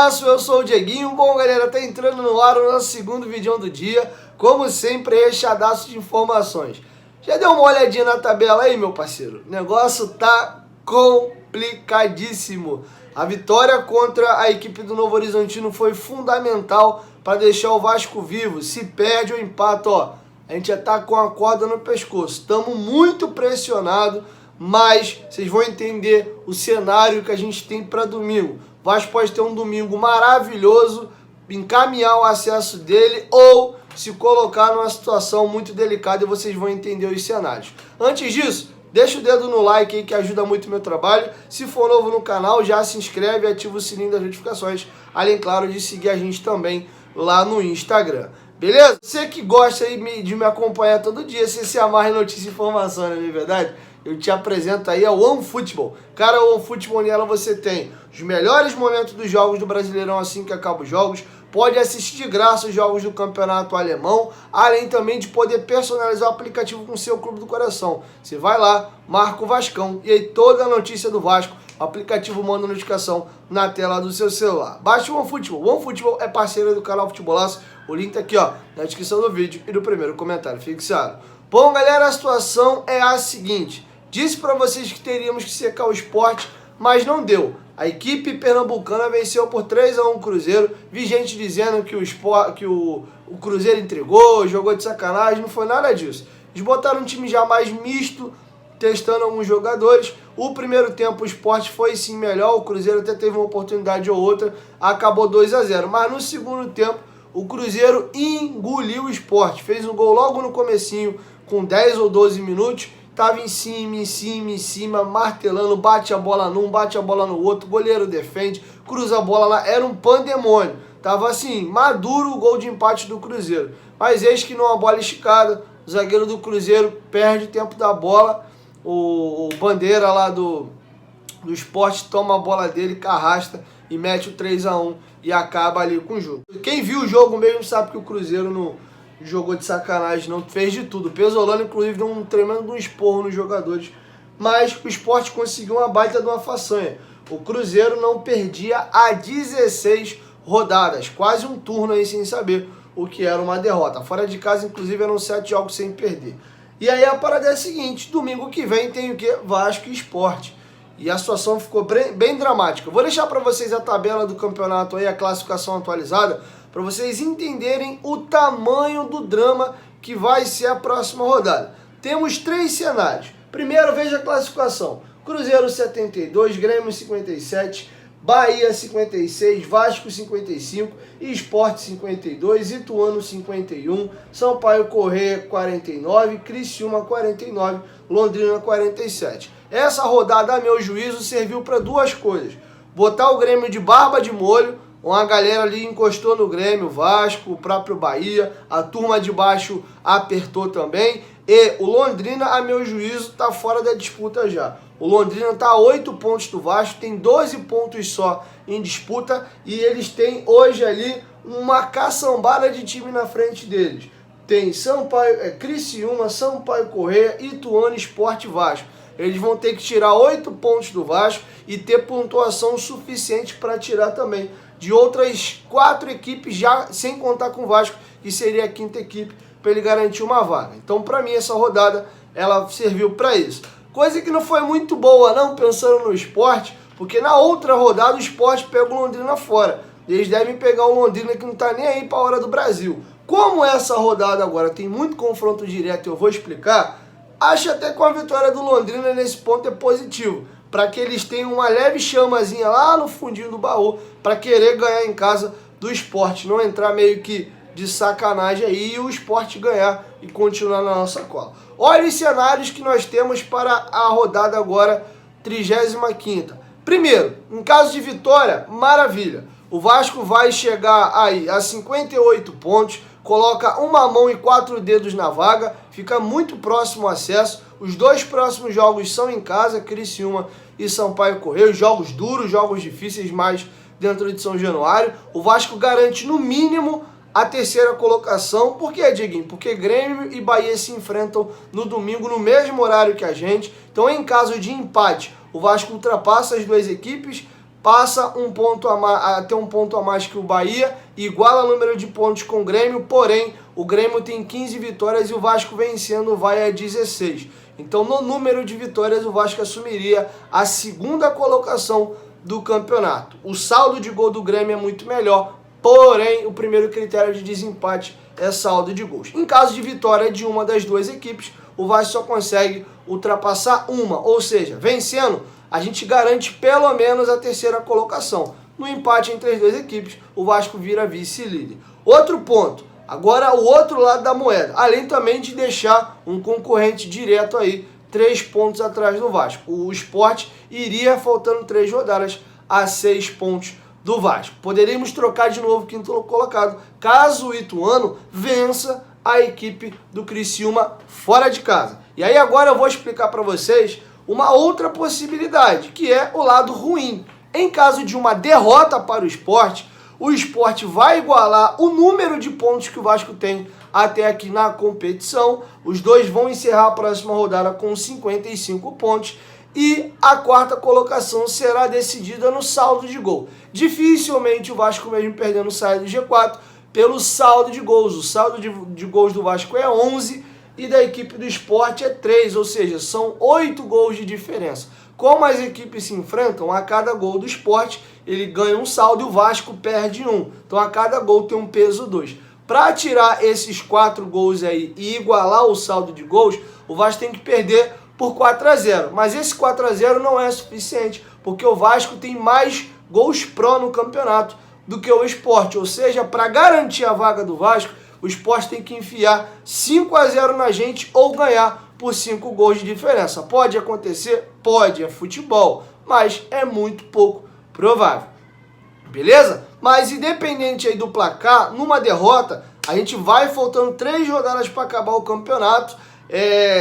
Golaço, eu sou o Dieguinho. Bom, galera, tá entrando no ar o nosso segundo vídeo do dia. Como sempre, recheadaço de informações. Já deu uma olhadinha na tabela aí, meu parceiro? O negócio tá complicadíssimo. A vitória contra a equipe do Novo Horizontino foi fundamental para deixar o Vasco vivo. Se perde ou empata, ó, a gente já tá com a corda no pescoço. Estamos muito pressionados, mas vocês vão entender o cenário que a gente tem para domingo. O Vasco pode ter um domingo maravilhoso, encaminhar o acesso dele ou se colocar numa situação muito delicada e vocês vão entender os cenários. Antes disso, deixa o dedo no like aí que ajuda muito o meu trabalho. Se for novo no canal, já se inscreve e ativa o sininho das notificações. Além, claro, de seguir a gente também lá no Instagram. Beleza? Você que gosta aí de me acompanhar todo dia, você se amarra em notícia e informação, não é verdade? Eu te apresento aí a OneFootball. Cara, o OneFootball nela você tem os melhores momentos dos jogos do Brasileirão assim que acabam os jogos. Pode assistir de graça os jogos do campeonato alemão, além também de poder personalizar o aplicativo com o seu clube do coração. Você vai lá, marca o Vascão e aí toda a notícia do Vasco, o aplicativo manda notificação na tela do seu celular. Baixe o OneFootball. O OneFootball é parceiro do canal Futebolaço. O link tá aqui, ó, na descrição do vídeo e no primeiro comentário fixado. Bom, galera, a situação é a seguinte. Disse para vocês que teríamos que secar o Sport, mas não deu. A equipe pernambucana venceu por 3-1 o Cruzeiro. Vi gente dizendo que o Cruzeiro entregou, jogou de sacanagem. Não foi nada disso. Eles botaram um time já mais misto, testando alguns jogadores. O primeiro tempo o Sport foi sim melhor. O Cruzeiro até teve uma oportunidade ou outra. Acabou 2-0. Mas no segundo tempo o Cruzeiro engoliu o Sport. Fez um gol logo no comecinho com 10 ou 12 minutos. Tava em cima, martelando, bate a bola num, bate a bola no outro, goleiro defende, cruza a bola lá, era um pandemônio. Tava assim, maduro o gol de empate do Cruzeiro. Mas eis que numa bola esticada, o zagueiro do Cruzeiro perde o tempo da bola, o Bandeira lá do Sport toma a bola dele, carrasta e mete o 3-1 e acaba ali com o jogo. Quem viu o jogo mesmo sabe que o Cruzeiro não jogou de sacanagem, não fez de tudo. O Pesolano, inclusive, deu um tremendo esporro nos jogadores. Mas o Sport conseguiu uma baita de uma façanha. O Cruzeiro não perdia há 16 rodadas. Quase um turno aí sem saber o que era uma derrota. Fora de casa, inclusive, eram 7 jogos sem perder. E aí a parada é a seguinte. Domingo que vem tem o quê? Vasco e Sport. E a situação ficou bem dramática. Vou deixar para vocês a tabela do campeonato aí, a classificação atualizada, para vocês entenderem o tamanho do drama que vai ser a próxima rodada. Temos 3 cenários. Primeiro, veja a classificação. Cruzeiro 72, Grêmio 57, Bahia 56, Vasco 55, Sport 52, Ituano 51, Sampaio Corrêa 49, Criciúma 49, Londrina 47. Essa rodada, a meu juízo, serviu para duas coisas. Botar o Grêmio de barba de molho. Uma galera ali encostou no Grêmio, Vasco, o próprio Bahia, a turma de baixo apertou também. E o Londrina, a meu juízo, está fora da disputa já. O Londrina está a 8 pontos do Vasco, tem 12 pontos só em disputa e eles têm hoje ali uma caçambada de time na frente deles. Tem Criciúma, Sampaio Corrêa, Ituano, Sport e Vasco. Eles vão ter que tirar 8 pontos do Vasco e ter pontuação suficiente para tirar também de outras 4 equipes, já sem contar com o Vasco, que seria a 5ª equipe, para ele garantir uma vaga. Então, para mim, essa rodada, ela serviu para isso. Coisa que não foi muito boa, não, pensando no Sport, porque na outra rodada o Sport pega o Londrina fora. Eles devem pegar o Londrina que não está nem aí para a hora do Brasil. Como essa rodada agora tem muito confronto direto, eu vou explicar, acho até que a vitória do Londrina nesse ponto é positivo, para que eles tenham uma leve chamazinha lá no fundinho do baú, para querer ganhar em casa do Sport, não entrar meio que de sacanagem aí e o Sport ganhar e continuar na nossa cola. Olha os cenários que nós temos para a rodada agora, 35ª. Primeiro, em caso de vitória, maravilha. O Vasco vai chegar aí a 58 pontos, coloca uma mão e 4 dedos na vaga, fica muito próximo ao acesso. Os 2 próximos jogos são em casa, Criciúma e Sampaio Corrêa, jogos duros, jogos difíceis, mas dentro de São Januário. O Vasco garante no mínimo a 3ª colocação. Por que, Dieguinho? Porque Grêmio e Bahia se enfrentam no domingo no mesmo horário que a gente. Então, em caso de empate, o Vasco ultrapassa as 2 equipes, passa a ter um ponto a mais que o Bahia, iguala o número de pontos com o Grêmio, porém o Grêmio tem 15 vitórias e o Vasco vencendo vai a 16. Então no número de vitórias o Vasco assumiria a segunda colocação do campeonato. O saldo de gol do Grêmio é muito melhor, porém o primeiro critério de desempate é saldo de gols. Em caso de vitória de uma das duas equipes, o Vasco só consegue ultrapassar uma, ou seja, vencendo, a gente garante pelo menos a terceira colocação. No empate entre as duas equipes, o Vasco vira vice-líder. Outro ponto, agora o outro lado da moeda, além também de deixar um concorrente direto aí, 3 pontos atrás do Vasco. O Sport iria, faltando 3 rodadas, a 6 pontos do Vasco. Poderíamos trocar de novo o quinto colocado, caso o Ituano vença a equipe do Criciúma fora de casa. E aí agora eu vou explicar para vocês uma outra possibilidade, que é o lado ruim. Em caso de uma derrota para o Sport vai igualar o número de pontos que o Vasco tem até aqui na competição. Os dois vão encerrar a próxima rodada com 55 pontos e a quarta colocação será decidida no saldo de gol. Dificilmente o Vasco, mesmo perdendo, sai do G4 pelo saldo de gols. O saldo de gols do Vasco é 11 e da equipe do Sport é 3, ou seja, são 8 gols de diferença. Como as equipes se enfrentam, a cada gol do Sport ele ganha um saldo e o Vasco perde um. Então a cada gol tem um peso 2. Para tirar esses 4 gols aí e igualar o saldo de gols, o Vasco tem que perder por 4-0. Mas esse 4-0 não é suficiente, porque o Vasco tem mais gols pró no campeonato do que o Sport. Ou seja, para garantir a vaga do Vasco, o Sport tem que enfiar 5-0 na gente ou ganhar por 5 gols de diferença. Pode acontecer? Pode, é futebol, mas é muito pouco provável. Beleza? Mas independente aí do placar, numa derrota, a gente vai faltando 3 rodadas para acabar o campeonato,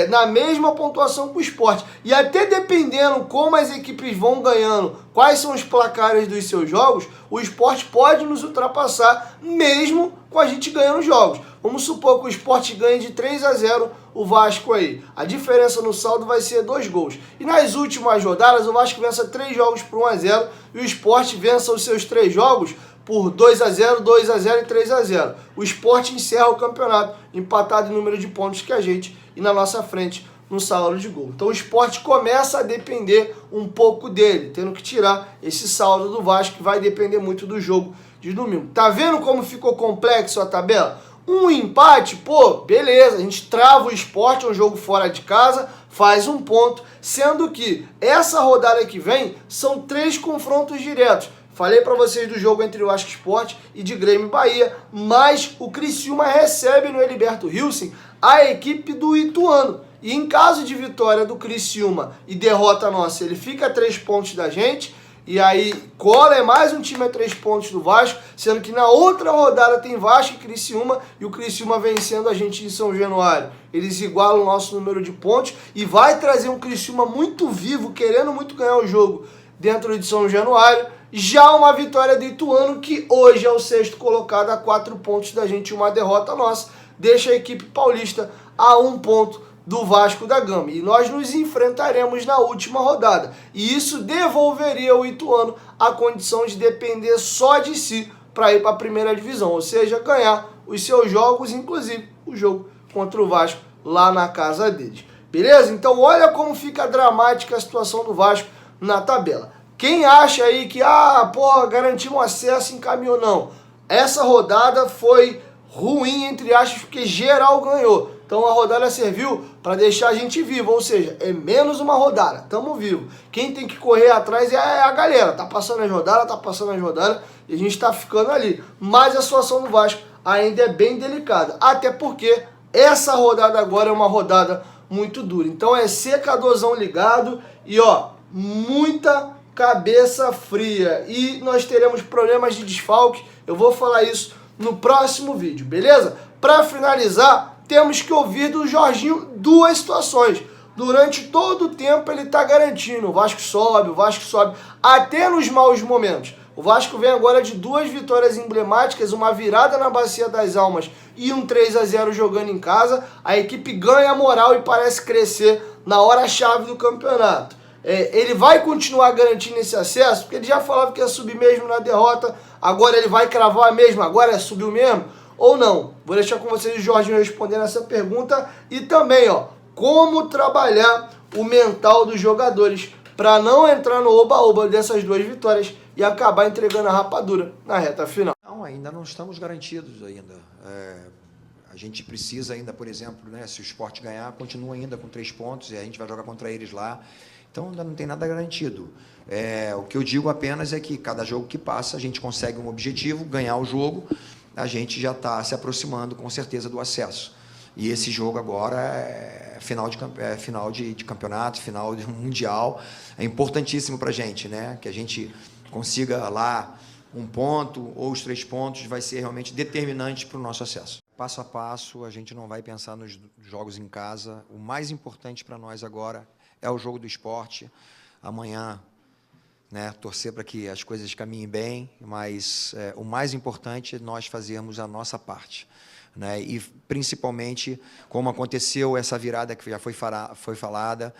na mesma pontuação que o Sport. E até dependendo como as equipes vão ganhando, quais são os placares dos seus jogos, o Sport pode nos ultrapassar mesmo com a gente ganhando jogos. Vamos supor que o Sport ganhe de 3-0 o Vasco aí. A diferença no saldo vai ser 2 gols. E nas últimas rodadas o Vasco vença 3 jogos por 1-0 e o Sport vença os seus 3 jogos por 2-0, 2-0 e 3-0. O Sport encerra o campeonato empatado em número de pontos que a gente e na nossa frente no saldo de gol. Então o Sport começa a depender um pouco dele, tendo que tirar esse saldo do Vasco, que vai depender muito do jogo de domingo. Tá vendo como ficou complexo a tabela? Um empate, pô, beleza, a gente trava o Sport, é um jogo fora de casa, faz um ponto, sendo que essa rodada que vem são 3 confrontos diretos. Falei para vocês do jogo entre o Vasco Sport e de Grêmio e Bahia, mas o Criciúma recebe no Heriberto Hilsen a equipe do Ituano. E em caso de vitória do Criciúma e derrota nossa, ele fica a 3 pontos da gente. E aí cola mais um time a 3 pontos do Vasco, sendo que na outra rodada tem Vasco e Criciúma, e o Criciúma vencendo a gente em São Januário. Eles igualam o nosso número de pontos e vai trazer um Criciúma muito vivo, querendo muito ganhar o jogo dentro de São Januário. Já uma vitória do Ituano, que hoje é o 6º colocado a 4 pontos da gente, uma derrota nossa, deixa a equipe paulista a 1 ponto do Vasco da Gama. E nós nos enfrentaremos na última rodada. E isso devolveria ao Ituano a condição de depender só de si para ir para a primeira divisão. Ou seja, ganhar os seus jogos, inclusive o jogo contra o Vasco lá na casa deles. Beleza? Então olha como fica dramática a situação do Vasco na tabela. Quem acha aí que, garantiu um acesso, encaminhou, não. Essa rodada foi ruim, entre aspas, porque geral ganhou. Então a rodada serviu para deixar a gente vivo, ou seja, é menos uma rodada, tamo vivo. Quem tem que correr atrás é a galera, tá passando as rodadas, e a gente tá ficando ali. Mas a situação do Vasco ainda é bem delicada, até porque essa rodada agora é uma rodada muito dura. Então é secadorzão ligado e muita cabeça fria. E nós teremos problemas de desfalque, eu vou falar isso no próximo vídeo, beleza? Para finalizar, temos que ouvir do Jorginho 2 situações. Durante todo o tempo ele está garantindo, o Vasco sobe, até nos maus momentos. O Vasco vem agora de 2 vitórias emblemáticas, uma virada na Bacia das Almas e um 3-0 jogando em casa. A equipe ganha moral e parece crescer na hora-chave do campeonato. ele vai continuar garantindo esse acesso? Porque ele já falava que ia subir mesmo na derrota, agora ele vai cravar mesmo, agora subiu mesmo? Ou não? Vou deixar com vocês o Jorginho respondendo essa pergunta e também, como trabalhar o mental dos jogadores para não entrar no oba-oba dessas duas vitórias e acabar entregando a rapadura na reta final. Não, ainda não estamos garantidos ainda. A gente precisa ainda, por exemplo, né, se o Sport ganhar, continua ainda com 3 pontos e a gente vai jogar contra eles lá. Então, ainda não tem nada garantido. O que eu digo apenas é que cada jogo que passa, a gente consegue um objetivo, ganhar o jogo, a gente já está se aproximando, com certeza, do acesso. E esse jogo agora é final de campeonato, final de mundial. É importantíssimo para a gente, né? Que a gente consiga lá 1 ponto ou os 3 pontos, vai ser realmente determinante para o nosso acesso. Passo a passo, a gente não vai pensar nos jogos em casa. O mais importante para nós agora é o jogo do Sport. Amanhã, né, torcer para que as coisas caminhem bem, mas o mais importante é nós fazermos a nossa parte. Né, e principalmente, como aconteceu essa virada que já foi falada,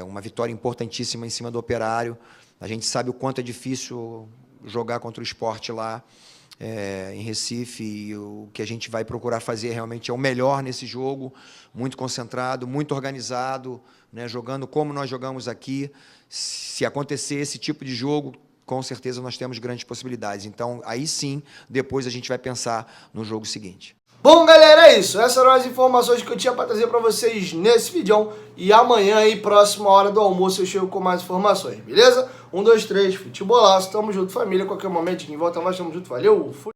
uma vitória importantíssima em cima do Operário. A gente sabe o quanto é difícil jogar contra o Sport lá em Recife, e o que a gente vai procurar fazer realmente é o melhor nesse jogo, muito concentrado, muito organizado, né, jogando como nós jogamos aqui. Se acontecer esse tipo de jogo, com certeza nós temos grandes possibilidades. Então, aí sim, depois a gente vai pensar no jogo seguinte. Bom, galera, é isso. Essas eram as informações que eu tinha para trazer para vocês nesse vídeo. E amanhã, aí, próxima hora do almoço, eu chego com mais informações, beleza? 1, 2, 3, futebolaço. Tamo junto, família. Qualquer momento, em volta mais, tamo junto. Valeu, fui.